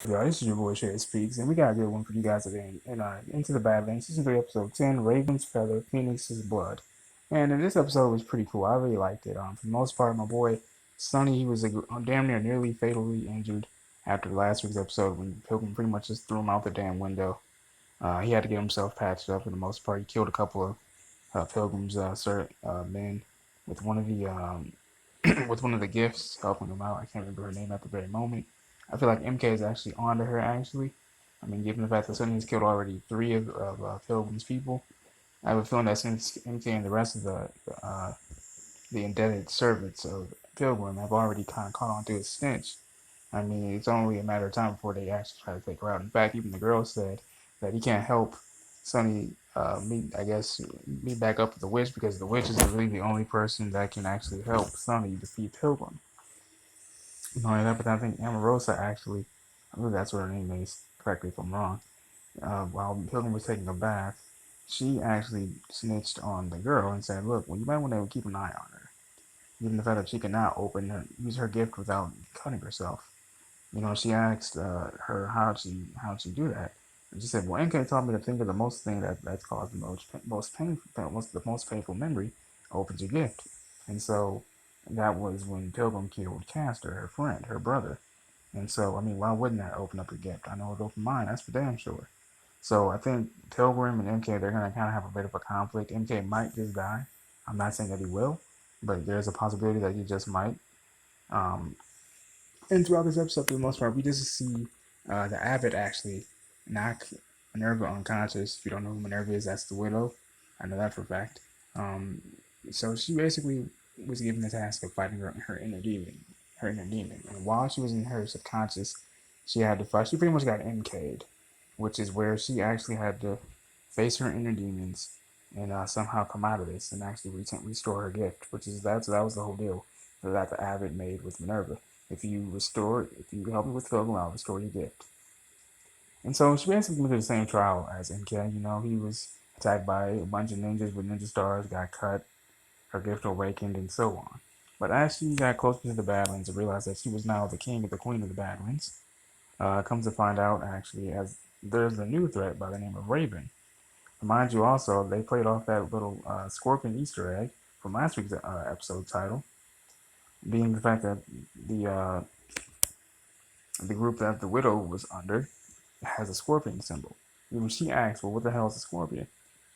Yo, this is your boy Shay Speaks, and we got a good one for you guys today. And Into the Badlands, Season 3, Episode 10, Raven's Feather, Phoenix's Blood. And this episode was pretty cool. I really liked it. For the most part, my boy Sonny, he was damn nearly fatally injured after last week's episode when Pilgrim pretty much just threw him out the damn window. He had to get himself patched up for the most part. He killed a couple of Pilgrim's men with one of the with one of the gifts helping him out. I can't remember her name at the very moment. I feel like MK is actually onto her, actually. I mean, given the fact that Sunny has killed already three of Pilgrim's people, I have a feeling that since MK and the rest of the indebted servants of Pilgrim have already kind of caught on to his stench, I mean, it's only a matter of time before they actually try to take her out. In fact, even the girl said that he can't help Sunny meet back up with the witch because the witch is really the only person that can actually help Sunny defeat Pilgrim. Not only that, but I think Amorosa actually, I believe that's what her name is, correct me if I'm wrong, while Pilgrim was taking a bath, she actually snitched on the girl and said, look, well, you might want to keep an eye on her. Given the fact that she cannot use her gift without cutting herself. You know, she asked her how'd she do that, and she said, "Well, NK taught me to think of the most thing that's caused the most painful memory opens your gift." And so that was when Pilgrim killed Castor, her friend, her brother. And so, I mean, why wouldn't that open up your gift? I know it opened mine. That's for damn sure. So I think Pilgrim and MK, they're gonna kind of have a bit of a conflict. MK might just die. I'm not saying that he will, but there's a possibility that he just might. Um, and throughout this episode, for the most part, we just see the Abbot actually knock Minerva unconscious. If you don't know who Minerva is, that's the widow. I know that for a fact. Um, so she basically was given the task of fighting her inner demon. And while she was in her subconscious, she had to fight. She pretty much got MK'd, which is where she actually had to face her inner demons and somehow come out of this and actually restore her gift, that was the whole deal that the Abbot made with Minerva. If you help me with Pilgrim, I'll restore your gift. And so she basically went through the same trial as MK. You know, he was attacked by a bunch of ninjas with ninja stars, got cut, her gift awakened, and so on. But as she got closer to the Badlands and realized that she was now the king or the queen of the Badlands, comes to find out, actually, as there's a new threat by the name of Raven. Mind you, also, they played off that little Scorpion Easter egg from last week's episode title, being the fact that the group that the widow was under has a scorpion symbol. Even she asked, well, what the hell is a scorpion?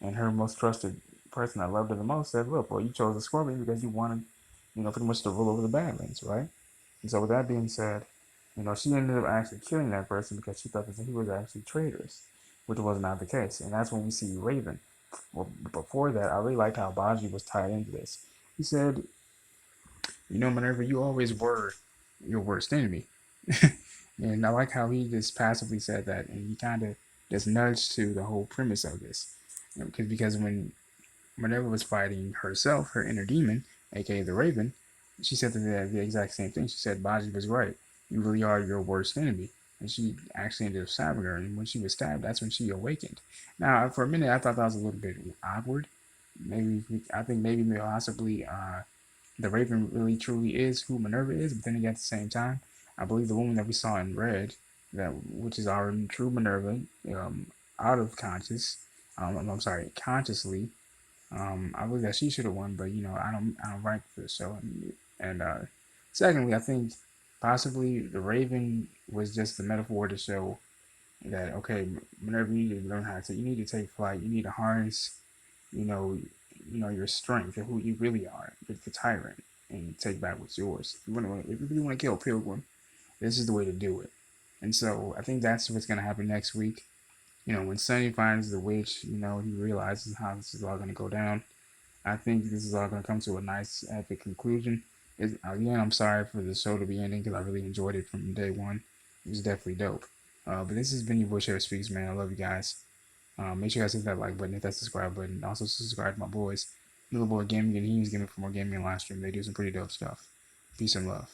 And her most trusted person that loved her the most said, look, well, you chose a scorpion because you wanted, pretty much to rule over the Badlands, right? And so with that being said, she ended up actually killing that person because she thought that he was actually traitorous, which was not the case. And that's when we see Raven. Well, before that, I really liked how Baji was tied into this. He said, Minerva, you always were your worst enemy. And I like how he just passively said that, and he kind of just nudged to the whole premise of this. Because when Minerva was fighting herself, her inner demon, aka the Raven, she said the exact same thing. She said Baji was right. You really are your worst enemy. And she actually ended up stabbing her. And when she was stabbed, that's when she awakened. Now, for a minute, I thought that was a little bit awkward. I think maybe possibly the Raven really truly is who Minerva is, but then again, at the same time, I believe the woman that we saw in red, which is our true Minerva, out of consciously. I believe that she should have won, but I don't write for the show. And secondly, I think possibly the Raven was just a metaphor to show that okay, Minerva, you need to learn how to. You need to take flight. You need to harness, you know, your strength and who you really are, the tyrant, and take back what's yours. If you really want to kill Pilgrim, this is the way to do it. And so I think that's what's gonna happen next week. When Sunny finds the witch, he realizes how this is all gonna go down. I think this is all gonna come to a nice epic conclusion. Again, I'm sorry for the show to be ending because I really enjoyed it from day one. It was definitely dope. But this has been your boy Sheriff Speaks, man. I love you guys. Make sure you guys hit that like button, hit that subscribe button. Also subscribe to my boys, Millaboy Gaming and Heemz Gaming for more gaming and live stream. They do some pretty dope stuff. Peace and love.